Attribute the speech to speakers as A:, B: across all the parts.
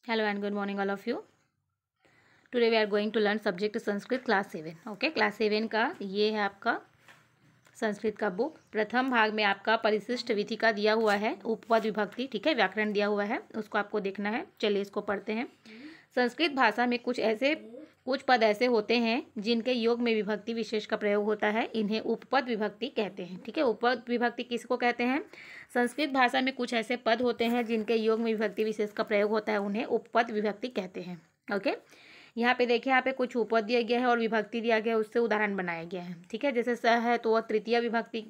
A: Hello and good morning all of you. Today we are going to learn subject Sanskrit class 7. Okay, class 7 का ये है आपका संस्कृत का book. प्रथम भाग में आपका परिशिष्ट विधि का दिया हुआ है, उपपद विभक्ति, ठीक है, व्याकरण दिया हुआ है, उसको आपको देखना है। चलिए इसको पढ़ते हैं। संस्कृत भाषा में कुछ पद ऐसे होते हैं जिनके योग में विभक्ति विशेष का प्रयोग होता है, इन्हें उपपद विभक्ति कहते हैं। ठीक है, उपपद विभक्ति किसको कहते हैं? संस्कृत भाषा में कुछ ऐसे पद होते हैं जिनके योग में विभक्ति विशेष का प्रयोग होता है, उन्हें उपपद विभक्ति कहते हैं। ओके, यहाँ पे देखिए, यहाँ पे कुछ उपपद दिया गया है और विभक्ति दिया गया है, उससे उदाहरण बनाया गया है। ठीक है, जैसे स है तो वह तृतीय विभक्ति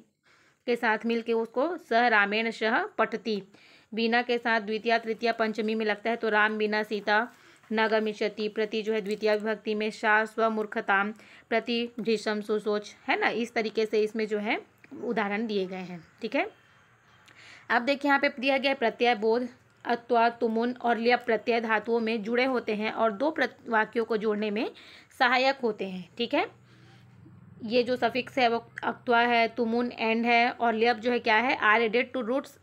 A: के साथ मिलके उसको स रामेण सह पठति, बीना के साथ द्वितीय तृतीय पंचमी में लगता है तो राम बिना सीता न गमिष्यति, प्रति जो है द्वितीय विभक्ति में शा स्व मूर्खताम, प्रति भीषम सुसोच, है ना। इस तरीके से इसमें जो है उदाहरण दिए गए हैं। ठीक है, अब देखिए यहाँ पे दिया गया प्रत्यय बोध, अत्वा, तुमुन और ल्यप प्रत्यय धातुओं में जुड़े होते हैं और दो वाक्यों को जोड़ने में सहायक होते हैं। ठीक है, ये जो सफिक्स है वो अक्त्वा है, तुमुन एंड है और ल्यप जो है क्या है, are added to roots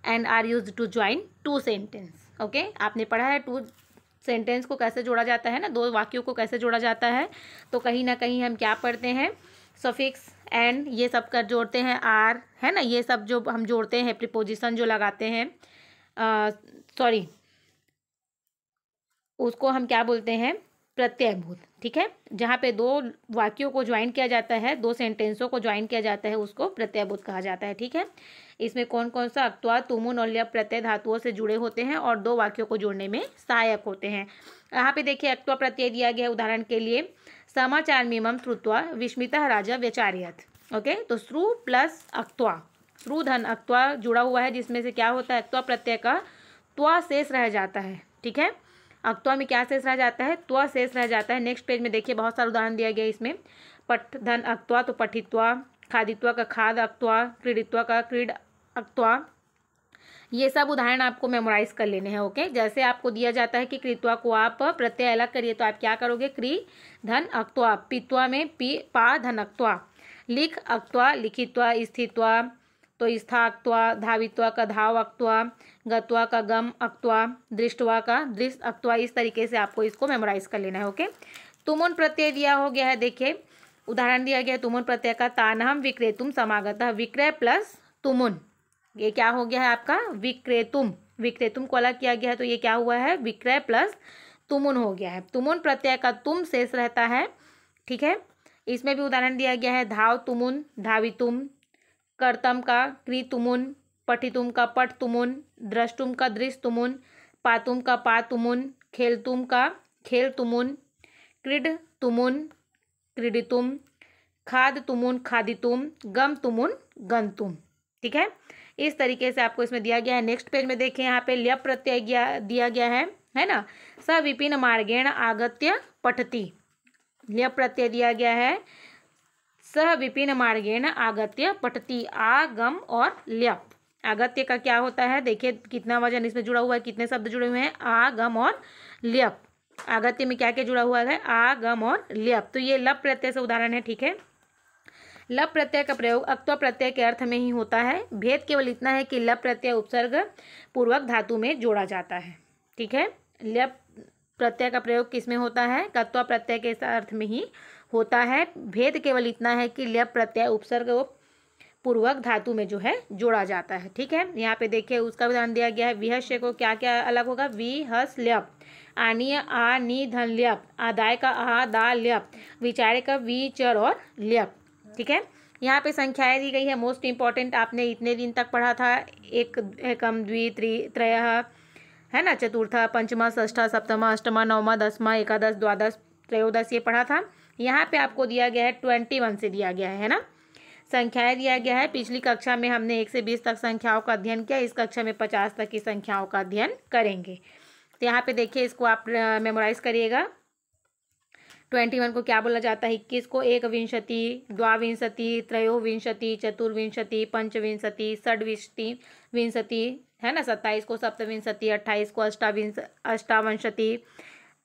A: and are used to join two sentence. Okay, आपने पढ़ा है टू सेंटेंस को कैसे जोड़ा जाता है ना, दो वाक्यों को कैसे जोड़ा जाता है। तो कहीं ना कहीं हम क्या पढ़ते हैं, सफिक्स एंड ये सब कर जोड़ते हैं, आर, है ना, ये सब जो हम जोड़ते हैं, प्रीपोजिशन जो लगाते हैं, उसको हम क्या बोलते हैं, प्रत्ययभूत। ठीक है, जहाँ पे दो वाक्यों को ज्वाइन किया जाता है, दो सेंटेंसों को ज्वाइन किया जाता है, उसको प्रत्ययभूत कहा जाता है। ठीक है, इसमें कौन कौन सा अक्त्वा, तुमुन और ल्यप प्रत्यय धातुओं से जुड़े होते हैं और दो वाक्यों को जोड़ने में सहायक होते हैं। यहाँ पे देखिए अक्त्वा प्रत्यय दिया गया है, उदाहरण के लिए समाचार मीमम श्रुत्वा विस्मितः राजा व्यचारयत। ओके, तो श्रु प्लस अक्त्वा, श्रु धन अक्त्वा जुड़ा हुआ है, जिसमें से क्या होता है, अक्त्वा प्रत्यय का त्वा शेष रह जाता है। ठीक है, अक्त्वा में क्या शेष रह जाता है, त्वा शेष रह जाता है। नेक्स्ट पेज में देखिए बहुत सारा उदाहरण दिया गया है इसमें, पठ धन अक्त्वा तो पठित्वा, खादित्वा का खाद अक्त्वा, क्रीडित्वा का क्रीड अक्त्वा। ये सब उदाहरण आपको मेमोराइज कर लेने हैं। ओके, जैसे आपको दिया जाता है कि कृत्वा को आप प्रत्यय अलग करिए तो आप क्या करोगे, क्री धन अक्त्वा, पित्वा में पी पा धन अक्त्वा, लिख अक्त्वा लिखित्वा, स्थित्वा तो स्था अक्त्वा, धावित्वा का धाव अक्त्वा, गत्वा का गम अक्त्वा, दृष्टवा का दृष्ट अक्त्वा। इस तरीके से आपको इसको मेमोराइज कर लेना है। ओके, तुमुन प्रत्यय दिया हो गया है, देखिए उदाहरण दिया गया है तुमुन प्रत्यय का, तानहम विक्रेतुम समागतः, विक्रय प्लस तुमुन, ये क्या हो गया है आपका, विक्रेतुम, विक्रेतुम को अलग किया गया है तो ये क्या हुआ है, विक्रय प्लस तुमुन हो गया है। तुमुन प्रत्यय का तुम शेष रहता है। ठीक है, इसमें भी उदाहरण दिया गया है, धाव तुमुन धावितुम, कर्तम का क्री तुमुन, पठितुम का पठ तुमुन, द्रष्टुम का दृष्ट तुमुन, पातुम का पा तुमुन, खेलतुम का खेल तुमुन, क्रीड तुमुन क्रीडितुम, खाद तुमुन खादितुम, गम तुमुन गंतुम। ठीक है, इस तरीके से आपको इसमें दिया गया है। नेक्स्ट पेज में देखें, यहाँ पे ल्यप प्रत्यय दिया गया है ना, स विपिन मार्गेण आगत्य पठति, ल्यप प्रत्यय दिया गया है, सह विपिन मार्गेण आगत्य पठति, आ गम और ल्यप। आगत्य का क्या होता है, देखिए कितना वजन इसमें जुड़ा हुआ है, कितने शब्द जुड़े हुए हैं, आ गम और ल्यप। आगत्य में क्या क्या जुड़ा हुआ है, आ गम और ल्यप। तो ये लप प्रत्यय से उदाहरण है। ठीक है, लप प्रत्यय का प्रयोग अक्त्वा प्रत्यय के अर्थ में ही होता है, भेद केवल इतना है कि लप प्रत्यय उपसर्ग पूर्वक धातु में जोड़ा जाता है। ठीक है, लप प्रत्यय का प्रयोग किस में होता है, अक्त्वा प्रत्यय के अर्थ में ही होता है, भेद केवल इतना है कि लप प्रत्यय उपसर्ग पूर्वक धातु में जो है जोड़ा जाता है। ठीक है, यहाँ पे देखिए उसका उदाहरण दिया गया है, विहस्य को क्या क्या अलग होगा, विहस ल्यप, आनीय आ नी धन ल्यप, आदाय का आ दा ल्यप, विचार्य का विचर और ल्यप। ठीक है, यहाँ पे संख्याएं दी गई है, मोस्ट इंपॉर्टेंट, आपने इतने दिन तक पढ़ा था, एक एकम द्वि त्रय, है ना, चतुर्था पंचमा षष्ठा सप्तमा अष्टमा नवमा दसमा एकादश द्वादश त्रयोदश, ये पढ़ा था। यहाँ पे आपको दिया गया है 21 से दिया गया है ना, संख्याएं दिया गया है। पिछली कक्षा में हमने 1 से 20 तक संख्याओं का अध्ययन किया, इस कक्षा में 50 तक की संख्याओं का अध्ययन करेंगे। तो यहाँ पे देखिए इसको आप मेमोराइज करिएगा। 21 को क्या बोला जाता है, 21 को एकविंशति, द्वाविंशति, त्रयोविंशति, चतुर्विंशति, पंचविंशति, षड्विंशति, है ना, 27 को सप्तविंशति, 28 को अष्टाविंशति,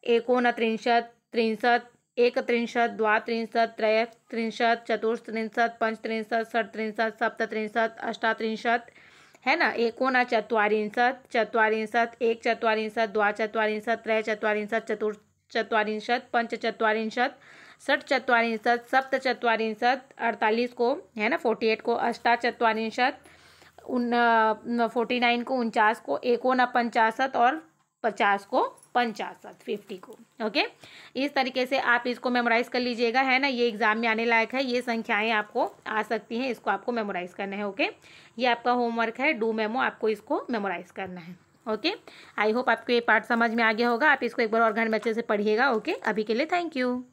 A: एकोनत्रिंशत्, त्रिंशत्, एकत्रिंशत्, द्वात्रिंशत्, त्रयत्रिंशत्, चतुस्त्रिंशत्, पंचत्रिंशत्, षट्त्रिंशत्, सप्तत्रिंशत्, अष्टात्रिंशत्, है ना। एकोनचत्वारिंशत् चत्वारिंशत् एकचत्वारिंशत् द्वाचत्वारिंशत् त्रयचत्वारिंशत् चतुश्चत्वारिंशत् पंचचत्वारिंशत् षट्चत्वारिंशत् सप्तचत्वारिंशत् 48 को है ना 48 को अष्टाचत्वारिंशत् 49 को 49 को 49 और 50 को 50 को। ओके, इस तरीके से आप इसको मेमोराइज कर लीजिएगा, है ना। ये एग्जाम में आने लायक है, ये संख्याएं आपको आ सकती हैं, इसको आपको मेमोराइज करना है। ओके, ये आपका होमवर्क है, डू मेमो, आपको इसको मेमोराइज करना है। ओके, आई होप आपको ये पार्ट समझ में आ गया होगा। आप इसको एक बार और घर में अच्छे से पढ़िएगा। ओके, अभी के लिए थैंक यू।